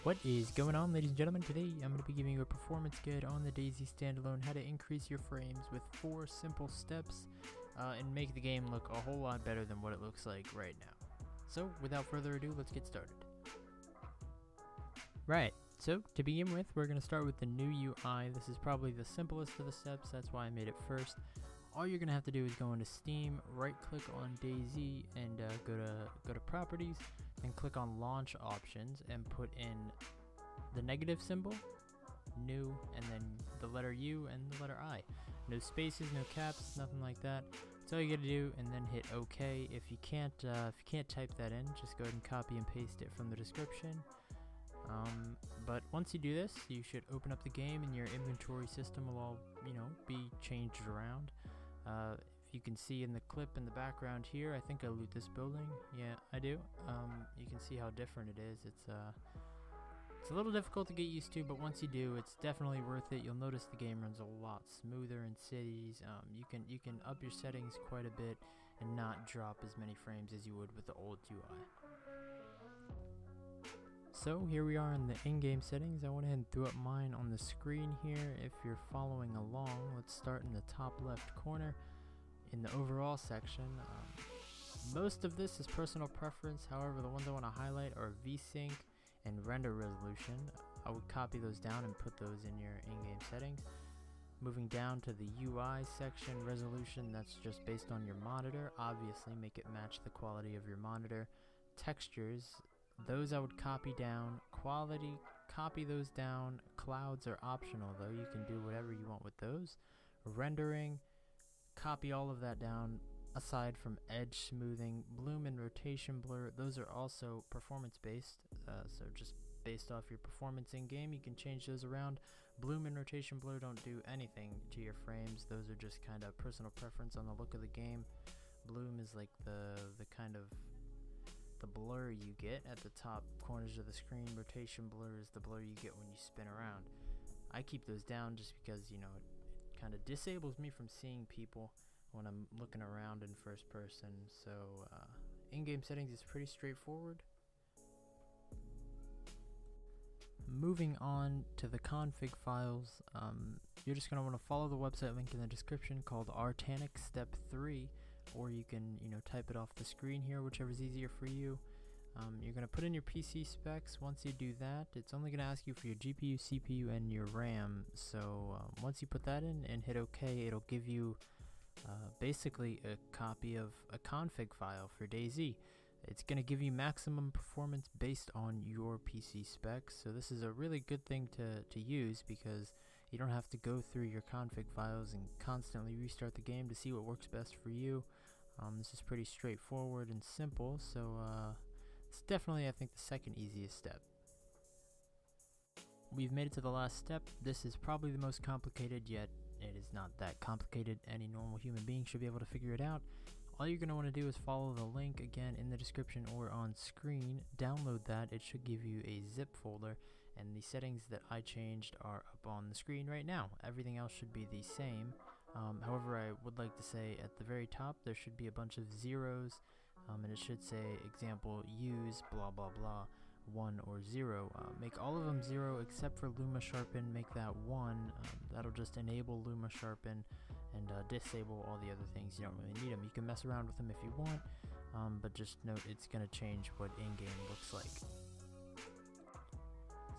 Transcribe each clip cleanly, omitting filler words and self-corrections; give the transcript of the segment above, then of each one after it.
What is going on, ladies and gentlemen? Today I'm going to be giving you a performance guide on the DayZ Standalone, how to increase your frames with 4 simple steps and make the game look a whole lot better than what it looks like right now. So without further ado, let's get started. Right, so to begin with, we're going to start with the new UI. This is probably the simplest of the steps, that's why I made it first. All you're going to have to do is go into Steam, right click on DayZ and go to properties, and click on launch options and put in the negative symbol, new, and then the letter U and the letter I. No spaces, no caps, nothing like that. That's all you gotta do, and then hit OK. If you can't type that in, just go ahead and copy and paste it from the description. But once you do this, you should open up the game and your inventory system will all, be changed around. If you can see in the clip in the background here, I think I loot this building. Yeah, I do. You can see how different it is. It's a little difficult to get used to, but once you do, it's definitely worth it. You'll notice the game runs a lot smoother in cities. You can up your settings quite a bit and not drop as many frames as you would with the old UI. So here we are in the in-game settings. I went ahead and threw up mine on the screen here. If you're following along, let's start in the top left corner in the overall section. Most of this is personal preference. However, the ones I want to highlight are VSync and render resolution. I would copy those down and put those in your in-game settings. Moving down to the UI section, resolution, that's just based on your monitor. Obviously, make it match the quality of your monitor. Textures, those I would copy down. Quality, copy those down. Clouds are optional though, you can do whatever you want with those. Rendering, copy all of that down. Aside from edge smoothing, bloom and rotation blur, those are also performance based, so just based off your performance in game you can change those around. Bloom and rotation blur don't do anything to your frames, those are just kind of personal preference on the look of the game. Bloom is like the kind of the blur you get at the top corners of the screen. Rotation blur is the blur you get when you spin around. I keep those down just because it kind of disables me from seeing people when I'm looking around in first person. So in-game settings is pretty straightforward. Moving on to the config files, you're just going to want to follow the website link in the description called Artanic Step 3, or you can type it off the screen here, whichever is easier for you. You're going to put in your PC specs. Once you do that, it's only going to ask you for your GPU, CPU, and your RAM. So once you put that in and hit OK, it'll give you basically a copy of a config file for DayZ. It's going to give you maximum performance based on your PC specs. So this is a really good thing to use because you don't have to go through your config files and constantly restart the game to see what works best for you. This is pretty straightforward and simple, so it's definitely, I think, the second easiest step. We've made it to the last step. This is probably the most complicated, yet it is not that complicated. Any normal human being should be able to figure it out. All you're going to want to do is follow the link again in the description or on screen. Download that. It should give you a zip folder, and the settings that I changed are up on the screen right now. Everything else should be the same. However, I would like to say at the very top there should be a bunch of zeros, and it should say example use blah blah blah 1 or 0. Make all of them 0 except for Luma Sharpen. Make that 1. That'll just enable Luma Sharpen and disable all the other things. You don't really need them. You can mess around with them if you want, but just note it's going to change what in-game looks like.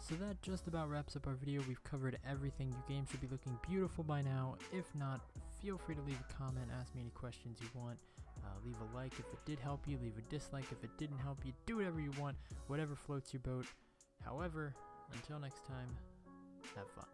So that just about wraps up our video. We've covered everything. Your game should be looking beautiful by now. If not, feel free to leave a comment, ask me any questions you want. Leave a like if it did help you, leave a dislike if it didn't help you. Do whatever you want, whatever floats your boat. However, until next time, have fun.